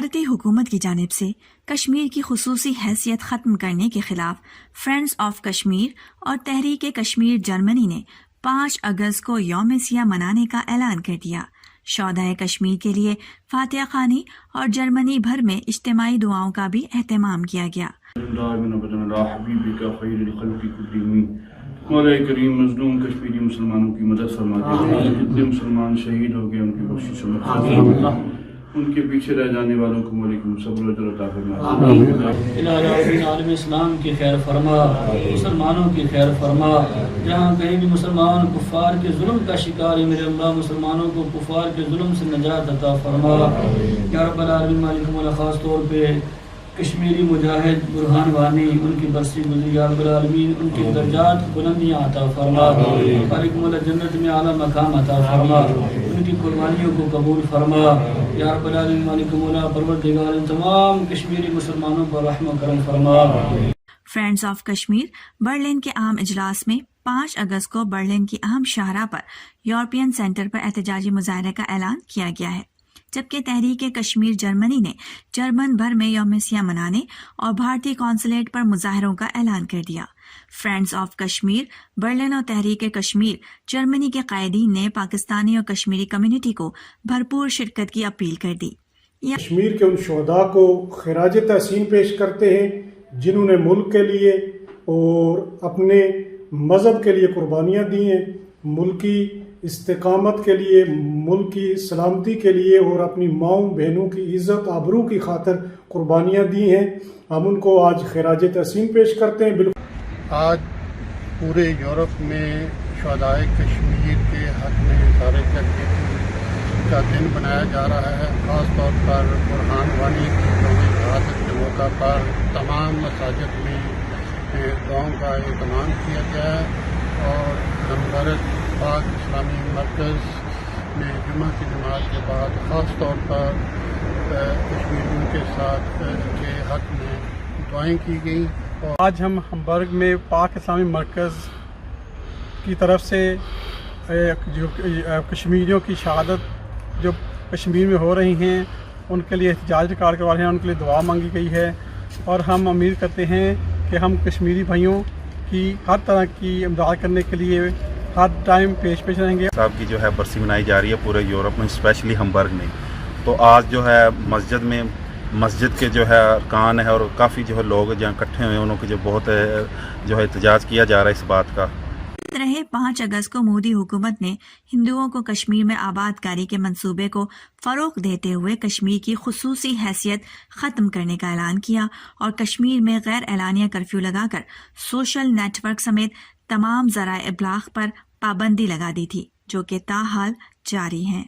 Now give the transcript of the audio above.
بھارتی حکومت کی جانب سے کشمیر کی خصوصی حیثیت ختم کرنے کے خلاف فرینڈز آف کشمیر اور تحریک کشمیر جرمنی نے 5 اگست کو یوم سیاہ منانے کا اعلان کر دیا۔ شہدائے کشمیر کے لیے فاتحہ خوانی اور جرمنی بھر میں اجتماعی دعاؤں کا بھی اہتمام کیا گیا۔ مولا کریم مظلوم کشمیری مسلمانوں کی مدد فرما دیجیے، جتنے مسلمان شہید ہو گئے ان کی بخشش فرما، ان کے پیچھے رہ جانے والوں کو مولا کریم صبر و عطا فرما۔ الہ عالم اسلام کی خیر فرما، مسلمانوں کی خیر فرما، جہاں کہیں بھی مسلمان کفار کے ظلم کا شکار ہے میرے اللہ مسلمانوں کو کفار کے ظلم سے نجات عطا فرما۔ یا رب العالمین مالک مولا خاص طور پہ کشمیری مجاہد برہان وانی ان کی برسی گزری یا رب العالمین ان کے درجات بلندیاں عطا فرما، مالک مولا جنت میں اعلیٰ مقام عطا فرما، ان کی قربانیوں کو قبول فرما یا رب العالمین مالک مولا پروردگار تمام کشمیری مسلمانوں پر رحم و کرم فرما۔ فرینڈز آف کشمیر برلن کے عام اجلاس میں 5 اگست کو برلن کی اہم شاہراہ پر یورپین سینٹر پر احتجاجی مظاہرے کا اعلان کیا گیا ہے، جبکہ تحریک کشمیر جرمنی نے جرمن بھر میں یوم سیاہ منانے اور بھارتی قونصلیٹ پر مظاہروں کا اعلان کر دیا۔ فرینڈز آف کشمیر برلن اور تحریک کشمیر جرمنی کے قائدین نے پاکستانی اور کشمیری کمیونٹی کو بھرپور شرکت کی اپیل کر دی۔ کشمیر کے ان شہداء کو خراج تحسین پیش کرتے ہیں جنہوں نے ملک کے لیے اور اپنے مذہب کے لیے قربانیاں دی ہیں، ملکی استقامت کے لیے، ملک کی سلامتی کے لیے اور اپنی ماؤں بہنوں کی عزت آبرو کی خاطر قربانیاں دی ہیں۔ ہم ان کو آج خراج تحسین پیش کرتے ہیں۔ بالکل آج پورے یورپ میں شہدائے کشمیر کے حق میں اظہار یکجہتی کا دن منایا جا رہا ہے۔ خاص طور پر برہان وانی کی یوم شہادت کے موقع پر تمام مساجد میں دعاؤں کا اہتمام کیا گیا ہے اور نمبرت پاک اسلامی مرکز میں جمعہ کی نماز کے بعد خاص طور پر کشمیریوں کے ساتھ کے حق میں دعائیں کی گئیں۔ آج ہم ہمبرگ میں پاک اسلامی مرکز کی طرف سے جو کشمیریوں کی شہادت جو کشمیر میں ہو رہی ہیں ان کے لیے احتجاج ریکارڈ کروا رہے ہیں، ان کے لیے دعا مانگی گئی ہے اور ہم امید کرتے ہیں کہ ہم کشمیری بھائیوں کی ہر طرح کی امداد کرنے کے لیے ہر ٹائم پیش رہیں گے۔ صاحب کی جو ہے برسی منائی جا رہی ہے پورے یورپ میں، اسپیشلی ہمبرگ میں، تو آج جو ہے مسجد کے جو ہے ارکان ہے اور کافی جو ہے لوگ جہاں اکٹھے ہوئے ہیں انہوں کے جو بہت جو ہے احتجاج کیا جا رہا ہے اس بات کا۔ رہے 5 اگست کو مودی حکومت نے ہندوؤں کو کشمیر میں آباد کاری کے منصوبے کو فروغ دیتے ہوئے کشمیر کی خصوصی حیثیت ختم کرنے کا اعلان کیا اور کشمیر میں غیر اعلانیہ کرفیو لگا کر سوشل نیٹ ورک سمیت تمام ذرائع ابلاغ پر پابندی لگا دی تھی، جو کہ تاحال جاری ہیں۔